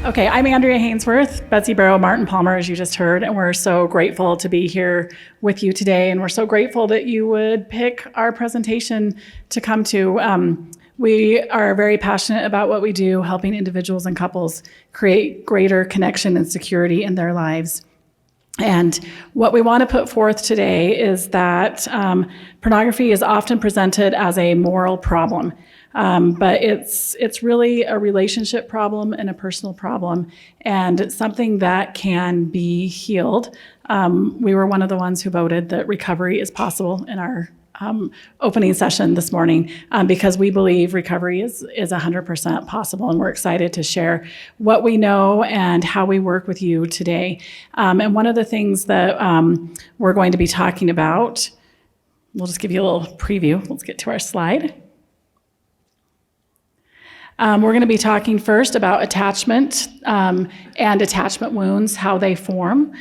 Okay, I'm Andrea Hainsworth, Betsy Barrow Martin Palmer, as you just heard, and we're so grateful to be here with you today, and we're so grateful that you would pick our presentation to come to. We are very passionate about what we do, helping individuals and couples create greater connection and security in their lives. And what we want to put forth today is that pornography is often presented as a moral problem. But it's really a relationship problem and a personal problem, and it's something that can be healed. We were one of the ones who voted that recovery is possible in our opening session this morning, because we believe recovery is 100% possible, and we're excited to share what we know and how we work with you today. And one of the things that we're going to be talking about, we'll just give you a little preview. Let's get to our slide. We're going to be talking first about attachment and attachment wounds, how they form.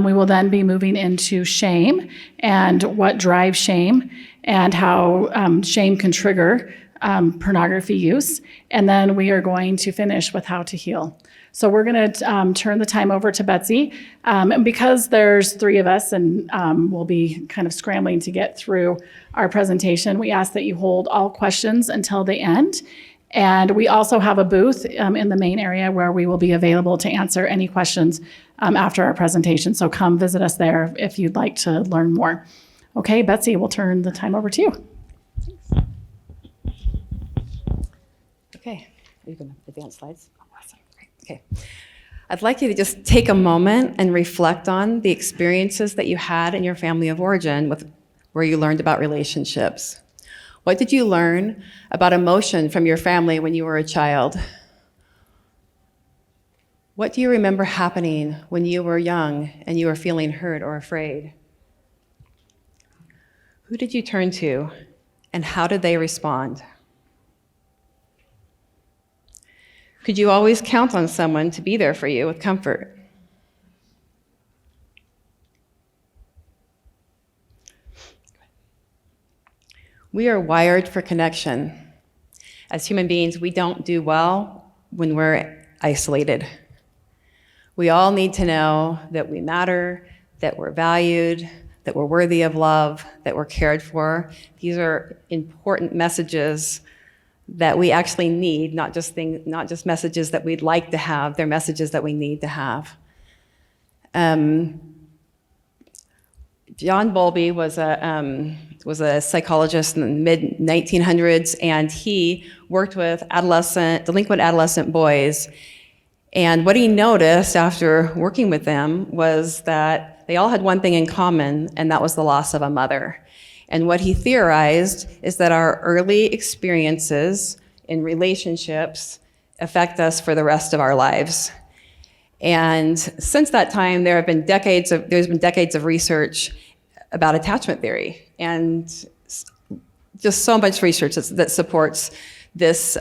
We will then be moving into shame and what drives shame and how shame can trigger pornography use. And then we are going to finish with how to heal. So we're going to turn the time over to Betsy. And because there's three of us and we'll be kind of scrambling to get through our presentation, we ask that you hold all questions until the end. And we also have a booth in the main area where we will be available to answer any questions after our presentation. So come visit us there if you'd like to learn more. Okay, Betsy, we'll turn the time over to you. Thanks. Okay, are you going to advance slides? Oh, awesome. Great. Okay. I'd like you to just take a moment and reflect on the experiences that you had in your family of origin where you learned about relationships. What did you learn about emotion from your family when you were a child? What do you remember happening when you were young and you were feeling hurt or afraid? Who did you turn to, and how did they respond? Could you always count on someone to be there for you with comfort? We are wired for connection. As human beings, we don't do well when we're isolated. We all need to know that we matter, that we're valued, that we're worthy of love, that we're cared for. These are important messages that we actually need, not just messages that we'd like to have. They're messages that we need to have. John Bowlby was a psychologist in the mid-1900s, and he worked with delinquent adolescent boys. And what he noticed after working with them was that they all had one thing in common, and that was the loss of a mother. And what he theorized is that our early experiences in relationships affect us for the rest of our lives. And since that time, there's been decades of research about attachment theory, and just so much research that supports this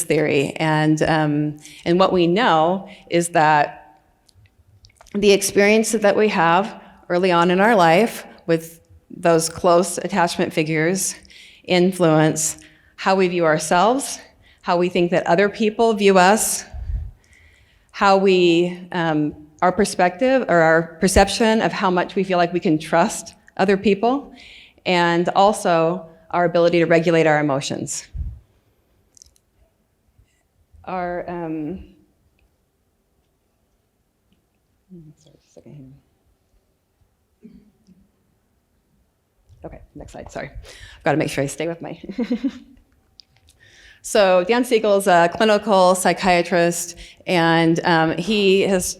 theory. And what we know is that the experiences that we have early on in our life with those close attachment figures influence how we view ourselves, how we think that other people view us, how we our perspective or our perception of how much we feel like we can trust other people, and also our ability to regulate our emotions. Sorry, just a second here. Okay, next slide, sorry. I've got to make sure I stay with my... So Dan Siegel is a clinical psychiatrist, and he has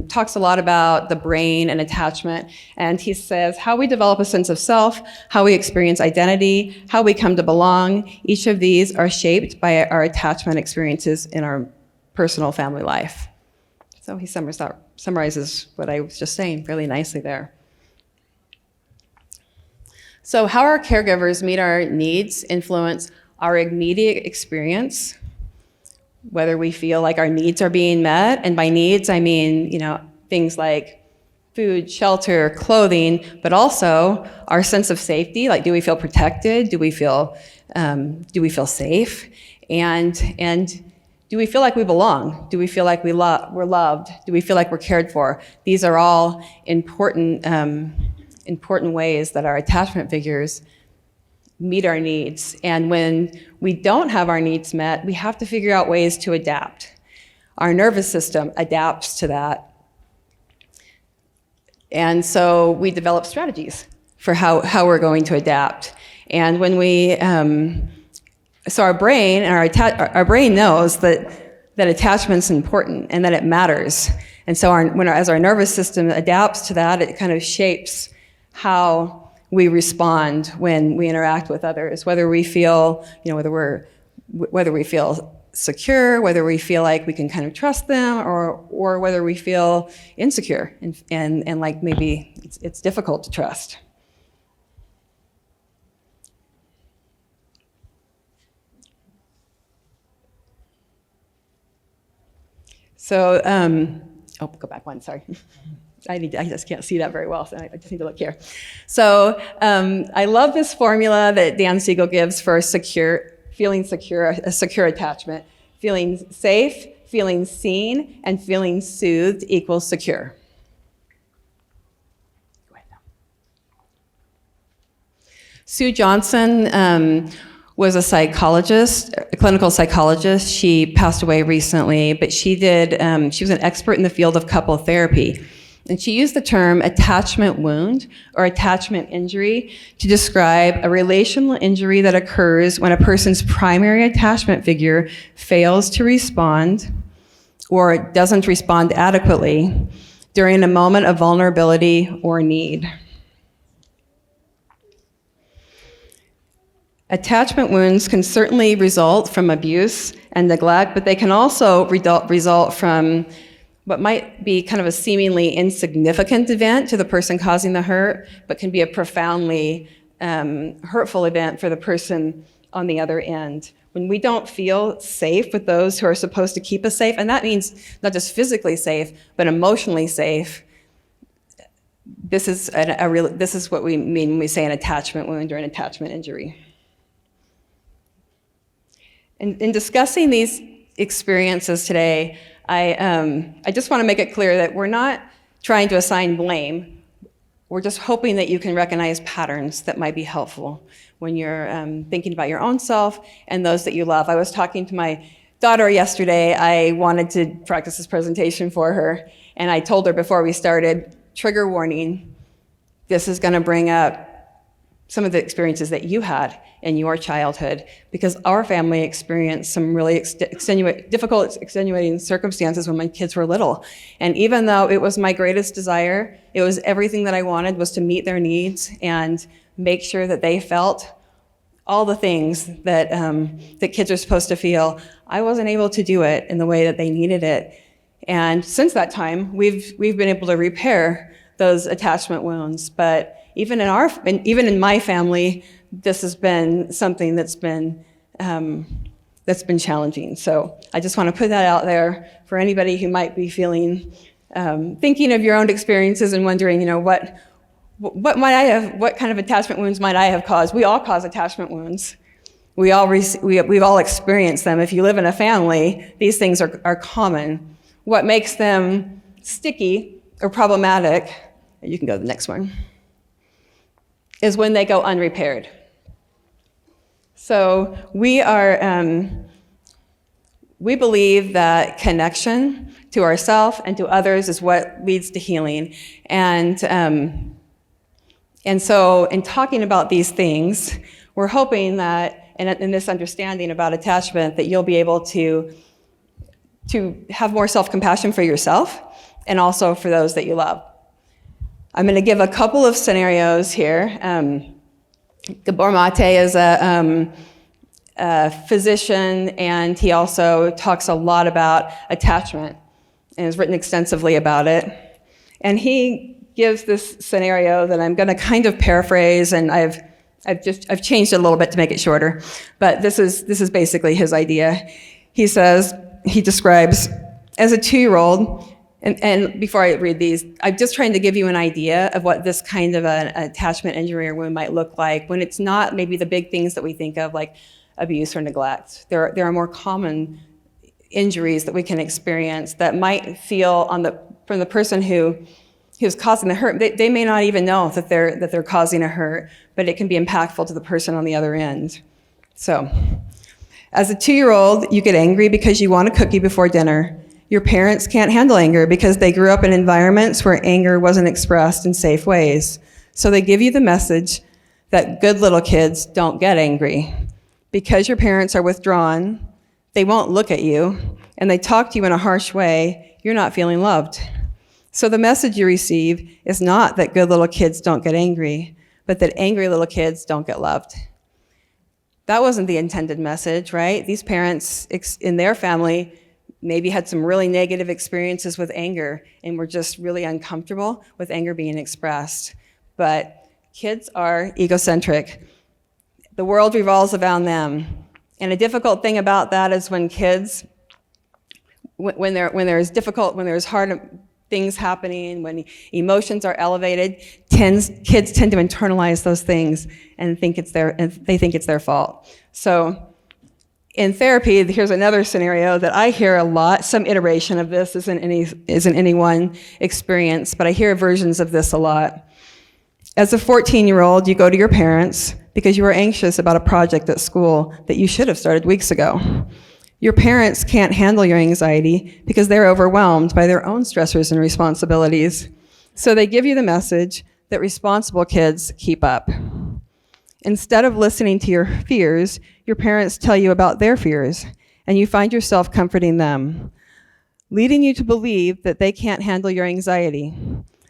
talks a lot about the brain and attachment, and he says how we develop a sense of self, how we experience identity, how we come to belong, each of these are shaped by our attachment experiences in our personal family life. So he summarizes what I was just saying really nicely there. So how our caregivers meet our needs influence our immediate experience, whether we feel like our needs are being met. And by needs, I mean, things like food, shelter, clothing, but also our sense of safety. Like, do we feel protected? Do we feel safe? And Do we feel like we belong? Do we feel like we're loved? Do we feel like we're cared for? These are all important ways that our attachment figures meet our needs. And when we don't have our needs met, we have to figure out ways to adapt. Our nervous system adapts to that. And so we develop strategies for how we're going to adapt. And when we, so our brain knows that attachment's important and that it matters. And so as our nervous system adapts to that, it kind of shapes how we respond when we interact with others, whether we feel, whether we feel secure, whether we feel like we can kind of trust them, or whether we feel insecure and like maybe it's difficult to trust. So, go back one, sorry. I just can't see that very well, so I just need to look here. So I love this formula that Dan Siegel gives for feeling secure, a secure attachment. Feeling safe, feeling seen, and feeling soothed equals secure. Go ahead now. Sue Johnson was a psychologist, a clinical psychologist. She passed away recently, but she was an expert in the field of couple therapy. And she used the term attachment wound or attachment injury to describe a relational injury that occurs when a person's primary attachment figure fails to respond or doesn't respond adequately during a moment of vulnerability or need. Attachment wounds can certainly result from abuse and neglect, but they can also result from what might be kind of a seemingly insignificant event to the person causing the hurt, but can be a profoundly hurtful event for the person on the other end. When we don't feel safe with those who are supposed to keep us safe, and that means not just physically safe, but emotionally safe, this is what we mean when we say an attachment wound or an attachment injury. In discussing these experiences today, I just want to make it clear that we're not trying to assign blame. We're just hoping that you can recognize patterns that might be helpful when you're thinking about your own self and those that you love. I was talking to my daughter yesterday. I wanted to practice this presentation for her, and I told her before we started, trigger warning, this is going to bring up some of the experiences that you had in your childhood, because our family experienced some really difficult, extenuating circumstances when my kids were little. And even though it was my greatest desire, it was everything that I wanted was to meet their needs and make sure that they felt all the things that that kids are supposed to feel, I wasn't able to do it in the way that they needed it. And since that time, we've been able to repair those attachment wounds. But even in my family, this has been something that's been challenging. So I just want to put that out there for anybody who might be thinking of your own experiences and wondering, what kind of attachment wounds might I have caused? We all cause attachment wounds. We've all experienced them. If you live in a family, these things are common. What makes them sticky or problematic, you can go to the next one, is when they go unrepaired. So we believe that connection to ourselves and to others is what leads to healing. And so in talking about these things, we're hoping that in this understanding about attachment, that you'll be able to have more self-compassion for yourself and also for those that you love. I'm going to give a couple of scenarios here. Gabor Mate is a physician, and he also talks a lot about attachment and has written extensively about it. And he gives this scenario that I'm going to kind of paraphrase, and I've changed it a little bit to make it shorter. But this is basically his idea. He describes as a 2-year-old. And before I read these, I'm just trying to give you an idea of what this kind of an attachment injury or wound might look like when it's not maybe the big things that we think of like abuse or neglect. There are more common injuries that we can experience that might feel from the person who's causing the hurt. They may not even know that they're causing a hurt, but it can be impactful to the person on the other end. So, as a 2-year-old, you get angry because you want a cookie before dinner. Your parents can't handle anger because they grew up in environments where anger wasn't expressed in safe ways. So they give you the message that good little kids don't get angry. Because your parents are withdrawn, they won't look at you, and they talk to you in a harsh way, you're not feeling loved. So the message you receive is not that good little kids don't get angry, but that angry little kids don't get loved. That wasn't the intended message, right? These parents in their family maybe had some really negative experiences with anger and were just really uncomfortable with anger being expressed. But kids are egocentric. The world revolves around them. And a difficult thing about that is when kids, when there's hard things happening, when emotions are elevated, kids tend to internalize those things and they think it's their fault. So in therapy, here's another scenario that I hear a lot. Some iteration of this isn't any one experience, but I hear versions of this a lot. As a 14-year-old, you go to your parents because you are anxious about a project at school that you should have started weeks ago. Your parents can't handle your anxiety because they're overwhelmed by their own stressors and responsibilities. So they give you the message that responsible kids keep up. Instead of listening to your fears, your parents tell you about their fears, and you find yourself comforting them, leading you to believe that they can't handle your anxiety.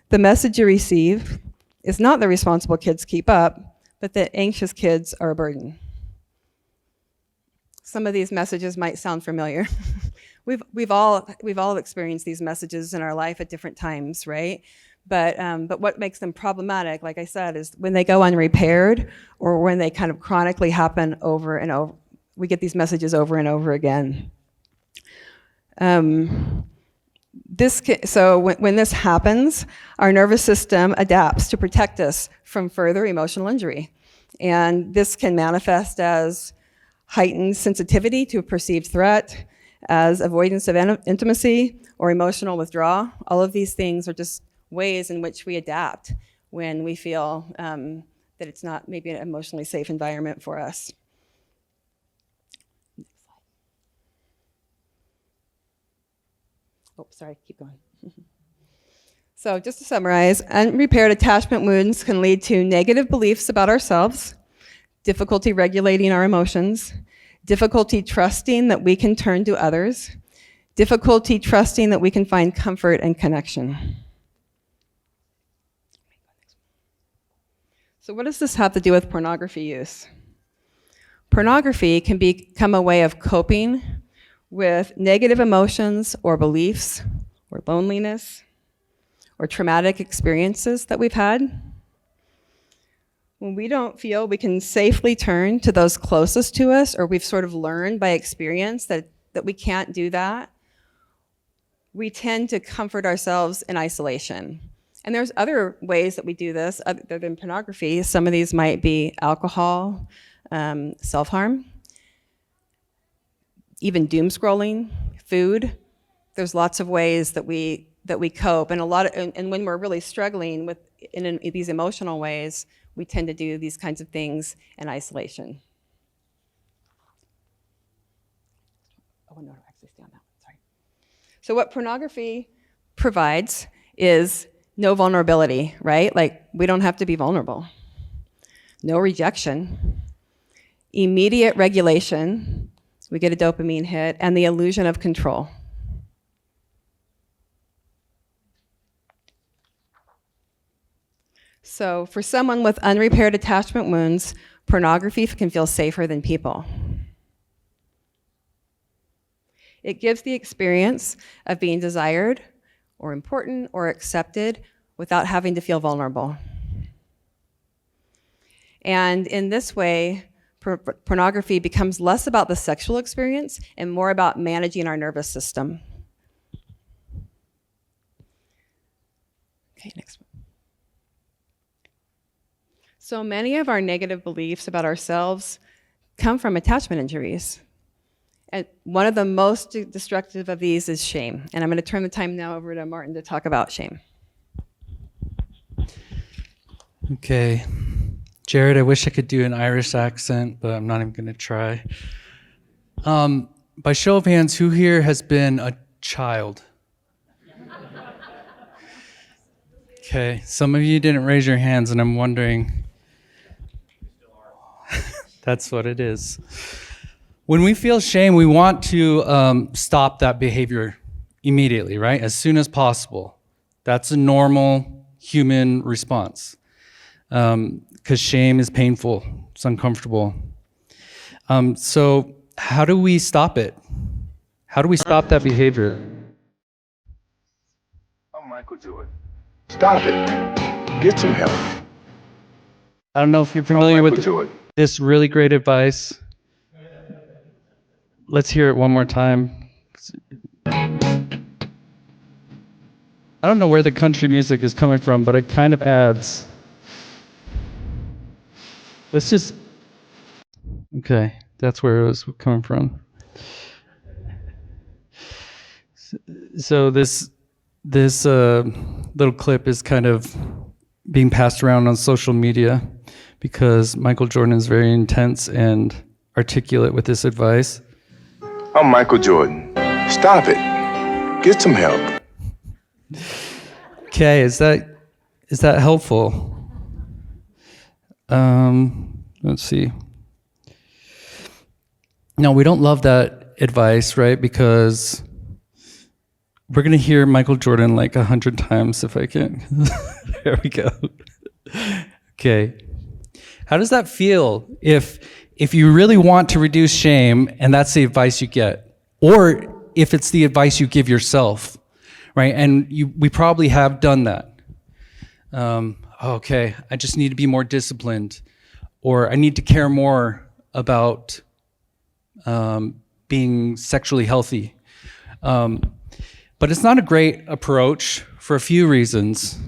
The message you receive is not that responsible kids keep up, but that anxious kids are a burden. Some of these messages might sound familiar. We've all experienced these messages in our life at different times, right? But what makes them problematic, like I said, is when they go unrepaired or when they kind of chronically happen over and over. We get these messages over and over again. So when this happens, our nervous system adapts to protect us from further emotional injury. And this can manifest as heightened sensitivity to a perceived threat, as avoidance of intimacy, or emotional withdrawal. All of these things are just ways in which we adapt when we feel that it's not maybe an emotionally safe environment for us. Next slide. Oh, sorry, keep going. So just to summarize, unrepaired attachment wounds can lead to negative beliefs about ourselves, difficulty regulating our emotions, difficulty trusting that we can turn to others, difficulty trusting that we can find comfort and connection. So what does this have to do with pornography use? Pornography can become a way of coping with negative emotions or beliefs or loneliness or traumatic experiences that we've had. When we don't feel we can safely turn to those closest to us, or we've sort of learned by experience that we can't do that, we tend to comfort ourselves in isolation. And there's other ways that we do this other than pornography. Some of these might be alcohol, self-harm, even doom scrolling, food. There's lots of ways that we cope, and when we're really struggling in these emotional ways, we tend to do these kinds of things in isolation. Oh no, actually stay on that one, sorry. So what pornography provides is no vulnerability, right? Like, we don't have to be vulnerable. No rejection. Immediate regulation, we get a dopamine hit, and the illusion of control. So for someone with unrepaired attachment wounds, pornography can feel safer than people. It gives the experience of being desired or important or accepted without having to feel vulnerable. And in this way, pornography becomes less about the sexual experience and more about managing our nervous system. Okay, next one. So many of our negative beliefs about ourselves come from attachment injuries. And one of the most destructive of these is shame. And I'm going to turn the time now over to Martin to talk about shame. Okay. Jared, I wish I could do an Irish accent, but I'm not even going to try. By show of hands, who here has been a child? Okay, some of you didn't raise your hands, and I'm wondering. That's what it is. When we feel shame, we want to stop that behavior immediately, right? As soon as possible. That's a normal human response. Because shame is painful, it's uncomfortable. So how do we stop it? How do we stop that behavior? I'm Michael Jordan. Stop it. Get some help. I don't know if you're familiar with Jordan. this really great advice. Let's hear it one more time. I don't know where the country music is coming from, but it kind of adds. Let's just. Okay, that's where it was coming from. So this little clip is kind of being passed around on social media because Michael Jordan is very intense and articulate with this advice. I'm Michael Jordan. Stop it. Get some help. Okay, is that helpful? Let's see. No, we don't love that advice, right? Because we're going to hear Michael Jordan like 100 times if I can. There we go. Okay. How does that feel if you really want to reduce shame and that's the advice you get? Or if it's the advice you give yourself, right? And we probably have done that. Okay, I just need to be more disciplined. Or I need to care more about being sexually healthy. But it's not a great approach for a few reasons.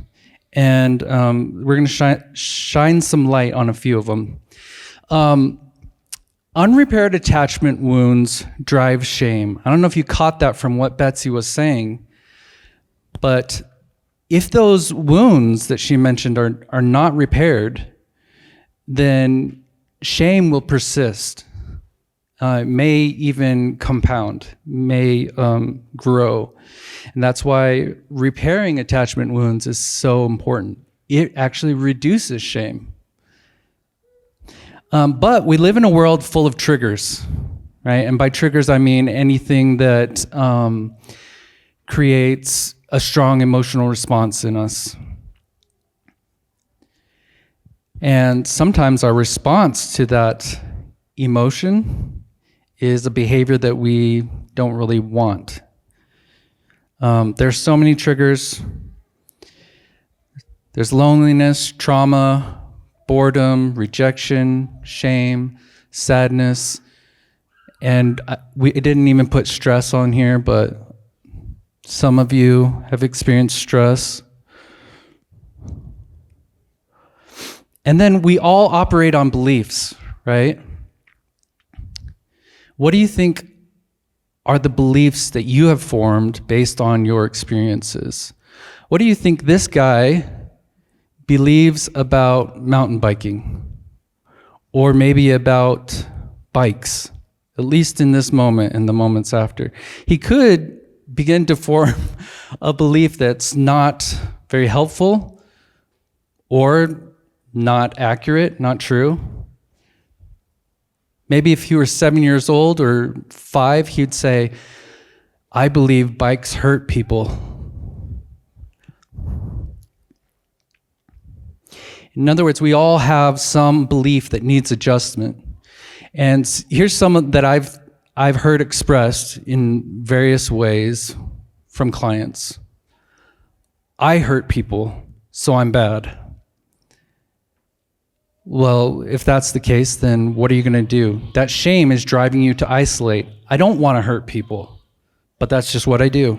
And we're going to shine some light on a few of them. Unrepaired attachment wounds drive shame. I don't know if you caught that from what Betsy was saying, but if those wounds that she mentioned are not repaired, then shame will persist. May even compound, may grow. And that's why repairing attachment wounds is so important. It actually reduces shame. But we live in a world full of triggers, right? And by triggers, I mean anything that creates a strong emotional response in us. And sometimes our response to that emotion is a behavior that we don't really want. There's so many triggers. There's loneliness, trauma, boredom, rejection, shame, sadness, and we didn't even put stress on here, but some of you have experienced stress. And then we all operate on beliefs, right? What do you think are the beliefs that you have formed based on your experiences? What do you think this guy believes about mountain biking? Or maybe about bikes, at least in this moment and the moments after. He could begin to form a belief that's not very helpful or not accurate, not true. Maybe if he were 7 years old or 5, he'd say, I believe bikes hurt people. In other words, we all have some belief that needs adjustment. And here's some that I've heard expressed in various ways from clients. I hurt people, so I'm bad. Well, if that's the case, then what are you going to do? That shame is driving you to isolate. I don't want to hurt people, but that's just what I do.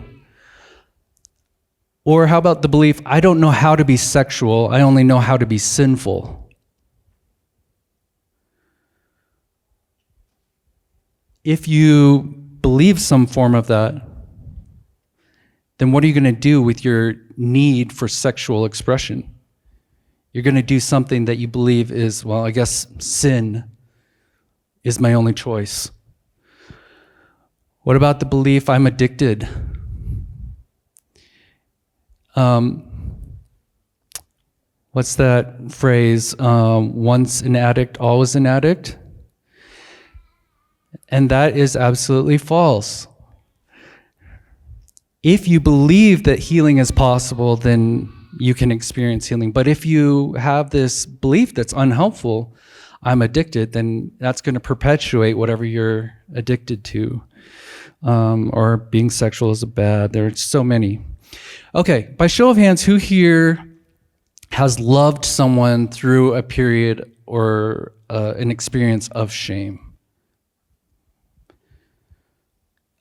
Or how about the belief, I don't know how to be sexual, I only know how to be sinful. If you believe some form of that, then what are you going to do with your need for sexual expression? You're going to do something that you believe is, well, I guess sin is my only choice. What about the belief I'm addicted? What's that phrase? Once an addict, always an addict? And that is absolutely false. If you believe that healing is possible, then you can experience healing. But if you have this belief that's unhelpful, I'm addicted, then that's going to perpetuate whatever you're addicted to. Or being sexual is bad. There's so many. Okay, by show of hands, who here has loved someone through a period or an experience of shame?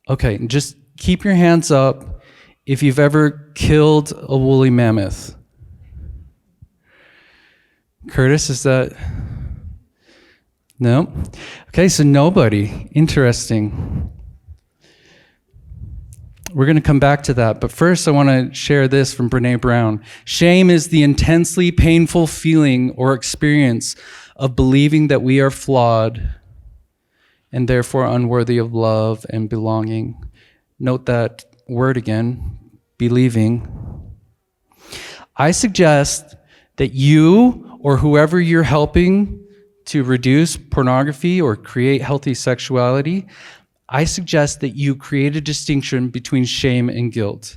Okay, just keep your hands up if you've ever killed a woolly mammoth. Curtis, is that? No? Okay, so nobody. Interesting. We're going to come back to that, but first I want to share this from Brené Brown. Shame is the intensely painful feeling or experience of believing that we are flawed and therefore unworthy of love and belonging. Note that word again, believing. I suggest that you or whoever you're helping to reduce pornography or create healthy sexuality, I suggest that you create a distinction between shame and guilt.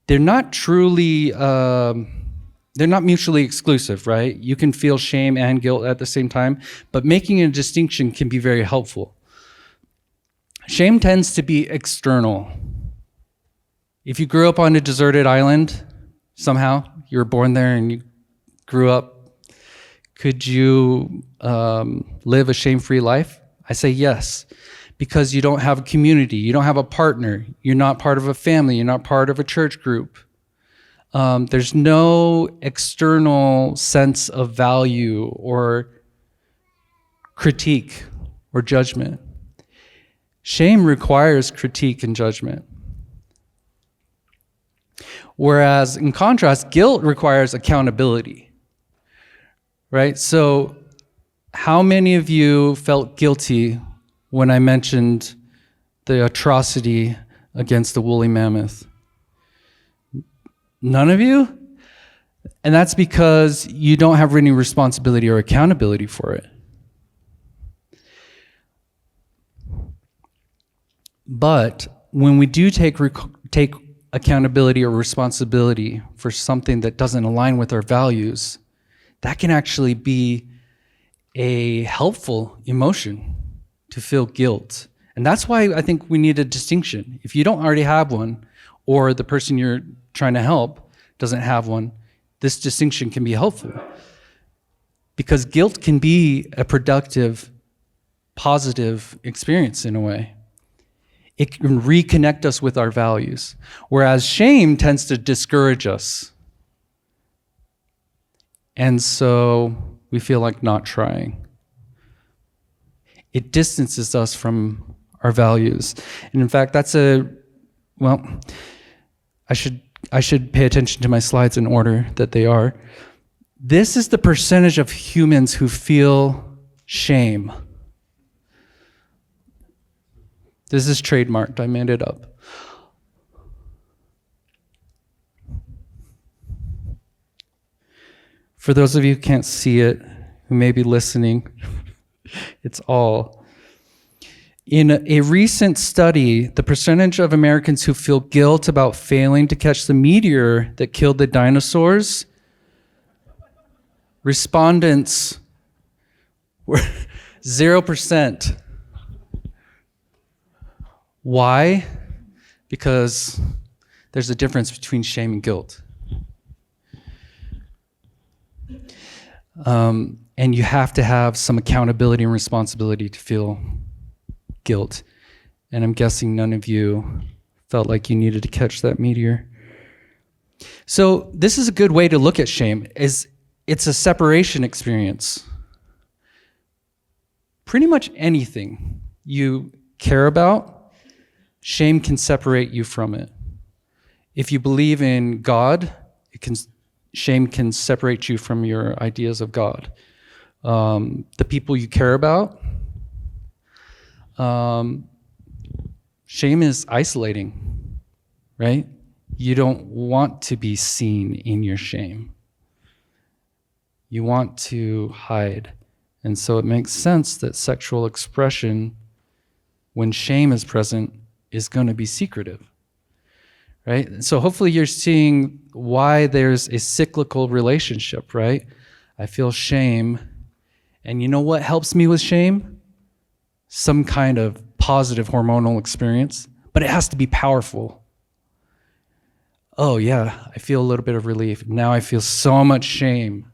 They're not truly, they're not mutually exclusive, right? You can feel shame and guilt at the same time, but making a distinction can be very helpful. Shame tends to be external. If you grew up on a deserted island, somehow, you were born there and you grew up, could you live a shame-free life? I say yes. Because you don't have a community, you don't have a partner, you're not part of a family, you're not part of a church group. There's no external sense of value or critique or judgment. Shame requires critique and judgment. Whereas, in contrast, guilt requires accountability, right? So, how many of you felt guilty when I mentioned the atrocity against the woolly mammoth? None of you? And that's because you don't have any responsibility or accountability for it. But when we do take accountability or responsibility for something that doesn't align with our values, that can actually be a helpful emotion. To feel guilt. And that's why I think we need a distinction. If you don't already have one, or the person you're trying to help doesn't have one, this distinction can be helpful. Because guilt can be a productive, positive experience in a way. It can reconnect us with our values. Whereas shame tends to discourage us. And so we feel like not trying. It distances us from our values. And in fact, that's I should pay attention to my slides in order that they are. This is the percentage of humans who feel shame. This is trademarked, I made it up. For those of you who can't see it, who may be listening, it's all. In a recent study, the percentage of Americans who feel guilt about failing to catch the meteor that killed the dinosaurs, respondents were 0%. Why? Because there's a difference between shame and guilt. And you have to have some accountability and responsibility to feel guilt. And I'm guessing none of you felt like you needed to catch that meteor. So this is a good way to look at shame, is it's a separation experience. Pretty much anything you care about shame can separate you from it. If you believe in God, shame can separate you from your ideas of God. The people you care about, shame is isolating, right? You don't want to be seen in your shame. You want to hide. And so it makes sense that sexual expression, when shame is present, is going to be secretive, right? So hopefully you're seeing why there's a cyclical relationship, right? I feel shame. And you know what helps me with shame? Some kind of positive hormonal experience, but it has to be powerful. Oh yeah, I feel a little bit of relief. Now I feel so much shame.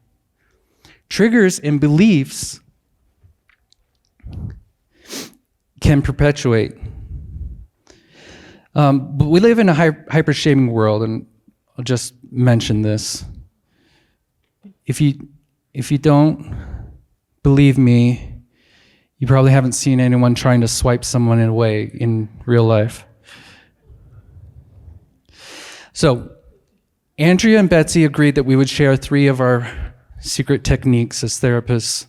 Triggers and beliefs can perpetuate. But we live in a hyper-shaming world, and I'll just mention this. If you don't believe me, you probably haven't seen anyone trying to swipe someone away in real life. So, Andrea and Betsy agreed that we would share 3 of our secret techniques as therapists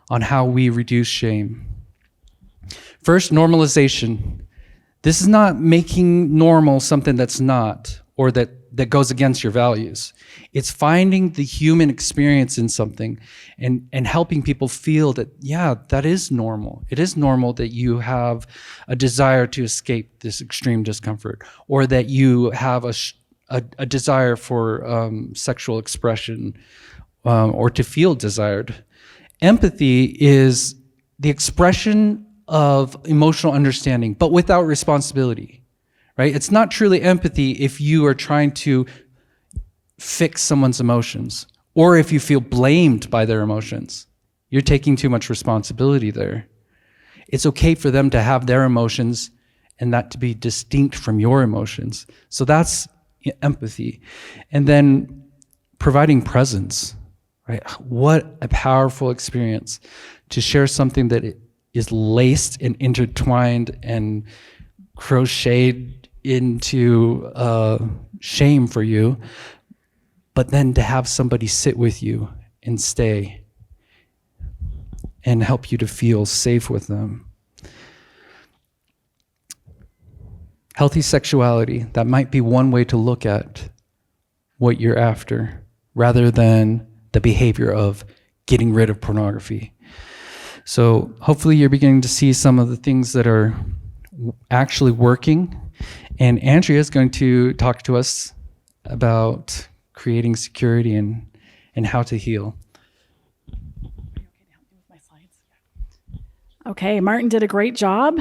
on how we reduce shame. First, normalization. This is not making normal something that's not, or that goes against your values. It's finding the human experience in something and helping people feel that, yeah, that is normal. It is normal that you have a desire to escape this extreme discomfort, or that you have a desire for sexual expression, or to feel desired. Empathy is the expression of emotional understanding, but without responsibility, right? It's not truly empathy if you are trying to fix someone's emotions, or if you feel blamed by their emotions. You're taking too much responsibility there. It's okay for them to have their emotions and that to be distinct from your emotions. So that's empathy. And then providing presence, right? What a powerful experience to share something that is laced and intertwined and crocheted into shame for you, but then to have somebody sit with you and stay and help you to feel safe with them. Healthy sexuality, that might be one way to look at what you're after, rather than the behavior of getting rid of pornography. So hopefully you're beginning to see some of the things that are actually working. And Andrea is going to talk to us about creating security and how to heal. Okay, Martin did a great job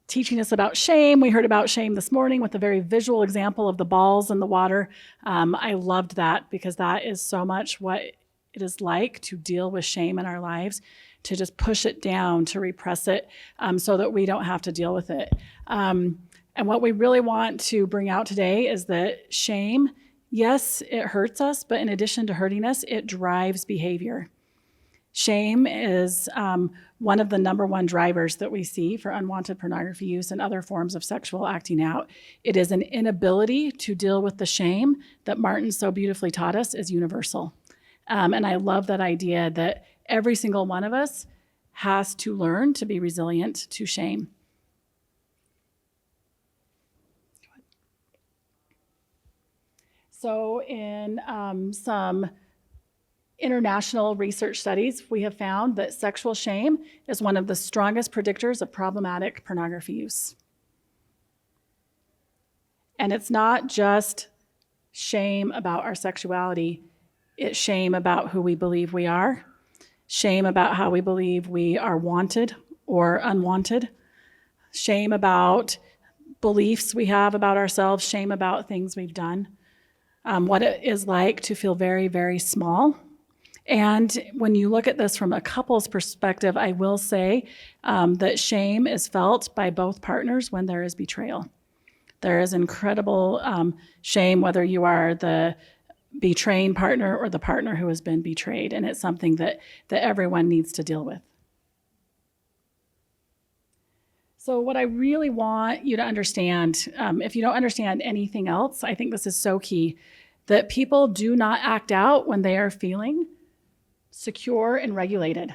teaching us about shame. We heard about shame this morning with a very visual example of the balls in the water. I loved that, because that is so much what it is like to deal with shame in our lives, to just push it down, to repress it, so that we don't have to deal with it. And what we really want to bring out today is that shame, yes, it hurts us, but in addition to hurting us, it drives behavior. Shame is one of the number one drivers that we see for unwanted pornography use and other forms of sexual acting out. It is an inability to deal with the shame that Martin so beautifully taught us is universal. And I love that idea that every single one of us has to learn to be resilient to shame. So in some international research studies, we have found that sexual shame is one of the strongest predictors of problematic pornography use. And it's not just shame about our sexuality, it's shame about who we believe we are, shame about how we believe we are wanted or unwanted, shame about beliefs we have about ourselves, shame about things we've done, what it is like to feel very, very small. And when you look at this from a couple's perspective, I will say that shame is felt by both partners when there is betrayal. There is incredible shame, whether you are the betraying partner or the partner who has been betrayed, and it's something that everyone needs to deal with. So what I really want you to understand, if you don't understand anything else, I think this is so key, that people do not act out when they are feeling secure and regulated.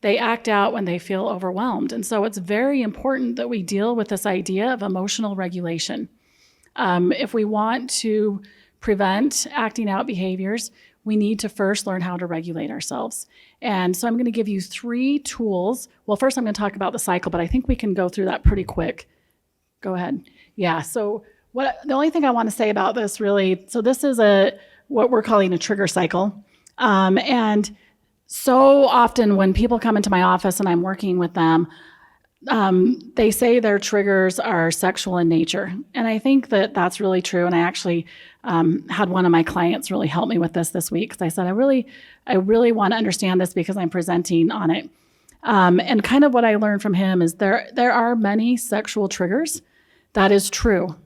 They act out when they feel overwhelmed. And so it's very important that we deal with this idea of emotional regulation. If we want to prevent acting out behaviors, we need to first learn how to regulate ourselves. And so I'm going to give you 3 tools. Well, first I'm going to talk about the cycle, but I think we can go through that pretty quick. Go ahead. Yeah, so the only thing I want to say about this really, so this is what we're calling a trigger cycle. And so often when people come into my office and I'm working with them, they say their triggers are sexual in nature. And I think that that's really true. And I actually had one of my clients really help me with this week, because I said, I really want to understand this because I'm presenting on it. And kind of what I learned from him is there are many sexual triggers. That is true.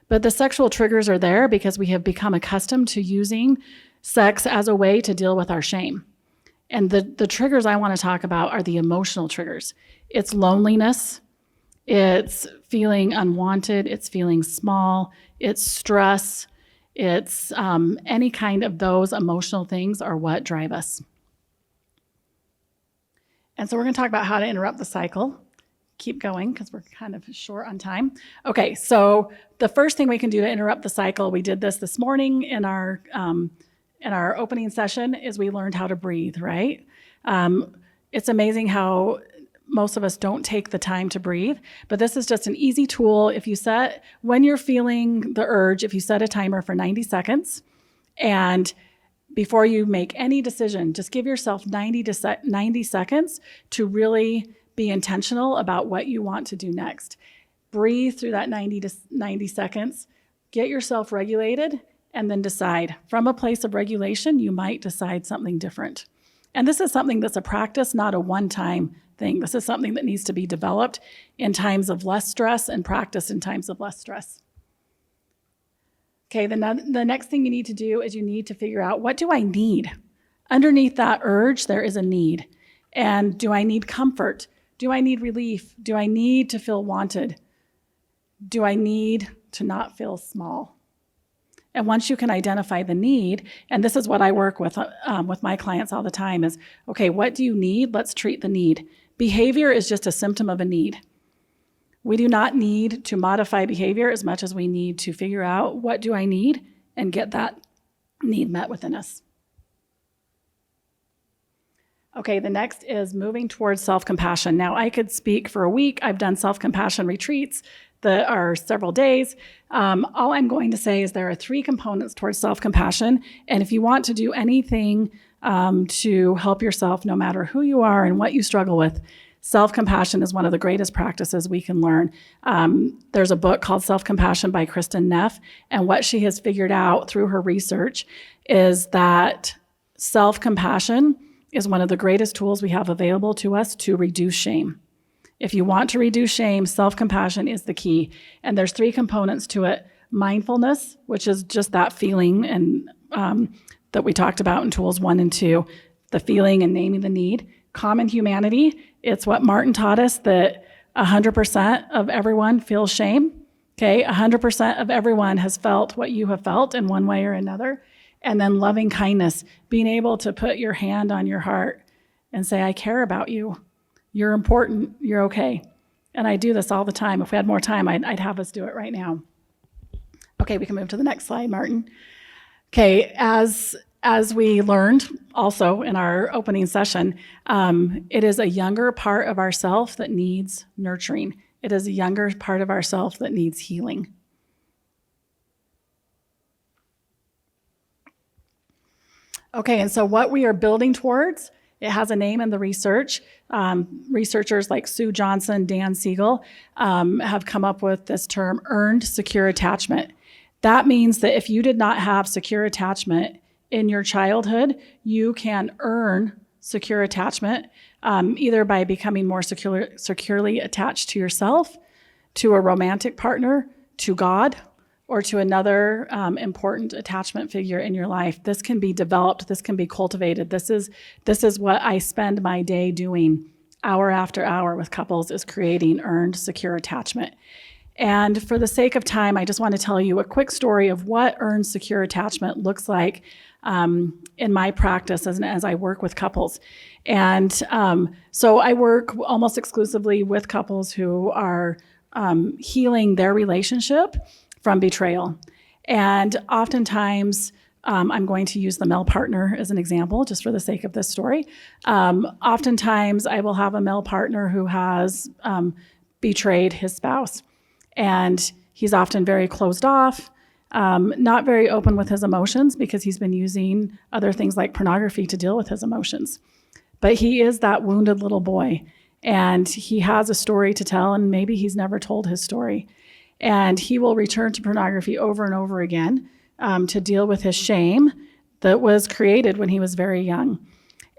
But the sexual triggers are there because we have become accustomed to using sex as a way to deal with our shame. And the triggers I want to talk about are the emotional triggers. It's loneliness, it's feeling unwanted, it's feeling small, it's stress, it's any kind of those emotional things are what drive us. And so we're going to talk about how to interrupt the cycle. Keep going because we're kind of short on time. Okay, so the first thing we can do to interrupt the cycle, we did this morning in our opening session, is we learned how to breathe, right? It's amazing how most of us don't take the time to breathe, but this is just an easy tool. When you're feeling the urge, if you set a timer for 90 seconds, and before you make any decision, just give yourself 90 seconds to really be intentional about what you want to do next. Breathe through that 90 seconds, get yourself regulated, and then decide. From a place of regulation, you might decide something different. And this is something that's a practice, not a one-time thing. This is something that needs to be developed in times of less stress and practiced in times of less stress. Okay, the next thing you need to do is you need to figure out, what do I need? Underneath that urge, there is a need. And do I need comfort? Do I need relief? Do I need to feel wanted? Do I need to not feel small? And once you can identify the need, and this is what I work with my clients all the time, is, okay, what do you need? Let's treat the need. Behavior is just a symptom of a need. We do not need to modify behavior as much as we need to figure out, what do I need, and get that need met within us. Okay, the next is moving towards self-compassion. Now, I could speak for a week. I've done self-compassion retreats that are several days. All I'm going to say is there are 3 components towards self-compassion. And if you want to do anything to help yourself, no matter who you are and what you struggle with, self-compassion is one of the greatest practices we can learn. There's a book called Self-Compassion by Kristen Neff. And what she has figured out through her research is that self-compassion is one of the greatest tools we have available to us to reduce shame. If you want to reduce shame, self-compassion is the key. And there's 3 components to it. Mindfulness, which is just that feeling and that we talked about in tools 1 and 2, the feeling and naming the need. Common humanity, it's what Martin taught us, that 100% of everyone feels shame. Okay, 100% of everyone has felt what you have felt in one way or another. And then loving kindness, being able to put your hand on your heart and say, I care about you. You're important. You're okay. And I do this all the time. If we had more time, I'd have us do it right now. Okay, we can move to the next slide, Martin. Okay, as we learned also in our opening session, it is a younger part of ourself that needs nurturing. It is a younger part of ourself that needs healing. Okay, and so what we are building towards, it has a name in the research. Researchers like Sue Johnson, Dan Siegel have come up with this term, earned secure attachment. That means that if you did not have secure attachment in your childhood, you can earn secure attachment either by becoming more securely attached to yourself, to a romantic partner, to God, or to another important attachment figure in your life. This can be developed, this can be cultivated. This is what I spend my day doing. hour after hour with couples is creating earned, secure attachment. And for the sake of time, I just want to tell you a quick story of what earned, secure attachment looks like in my practice as I work with couples. And so I work almost exclusively with couples who are healing their relationship from betrayal. And oftentimes, I'm going to use the male partner as an example, just for the sake of this story. Oftentimes, I will have a male partner who has betrayed his spouse. And he's often very closed off, not very open with his emotions because he's been using other things like pornography to deal with his emotions. But he is that wounded little boy, and he has a story to tell, and maybe he's never told his story. And he will return to pornography over and over again to deal with his shame that was created when he was very young.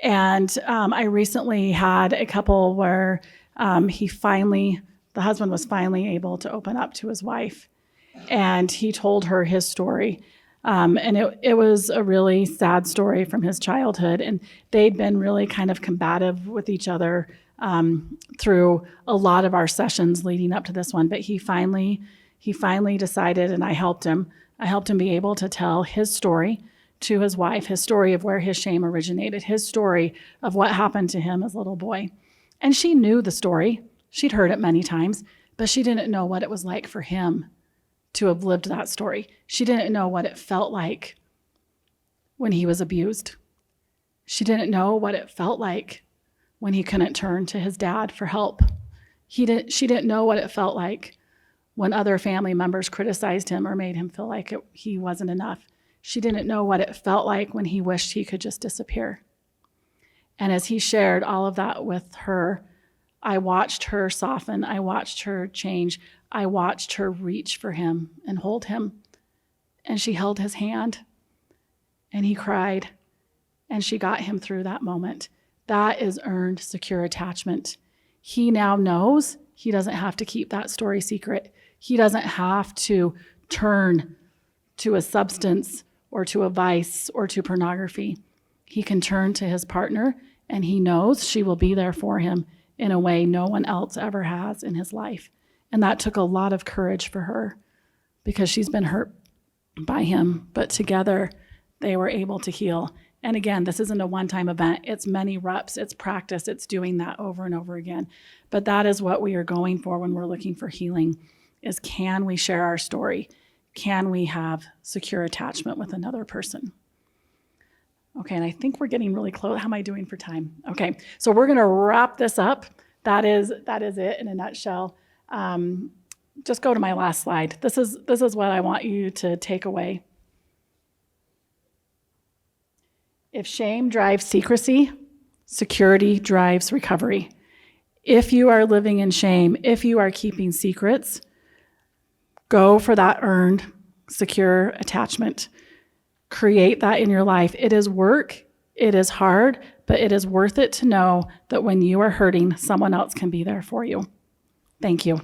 And I recently had a couple where the husband was finally able to open up to his wife, and he told her his story. And it was a really sad story from his childhood, and they'd been really kind of combative with each other through a lot of our sessions leading up to this one. But he finally decided, and I helped him be able to tell his story to his wife, his story of where his shame originated, his story of what happened to him as a little boy. And she knew the story. She'd heard it many times, but she didn't know what it was like for him to have lived that story. She didn't know what it felt like when he was abused. She didn't know what it felt like when he couldn't turn to his dad for help. She didn't know what it felt like when other family members criticized him or made him feel like he wasn't enough. She didn't know what it felt like when he wished he could just disappear. And as he shared all of that with her, I watched her soften. I watched her change. I watched her reach for him and hold him. And she held his hand, and he cried, and she got him through that moment. That is earned, secure attachment. He now knows he doesn't have to keep that story secret. He doesn't have to turn to a substance or to a vice or to pornography. He can turn to his partner, and he knows she will be there for him in a way no one else ever has in his life. And that took a lot of courage for her because she's been hurt by him, but together they were able to heal. And again, this isn't a one-time event. It's many reps, it's practice, it's doing that over and over again. But that is what we are going for when we're looking for healing, is can we share our story? Can we have secure attachment with another person? Okay, and I think we're getting really close. How am I doing for time? Okay, so we're gonna wrap this up. That is it in a nutshell. Just go to my last slide. This is what I want you to take away. If shame drives secrecy, security drives recovery. If you are living in shame, if you are keeping secrets, go for that earned, secure attachment. Create that in your life. It is work, it is hard, but it is worth it to know that when you are hurting, someone else can be there for you. Thank you.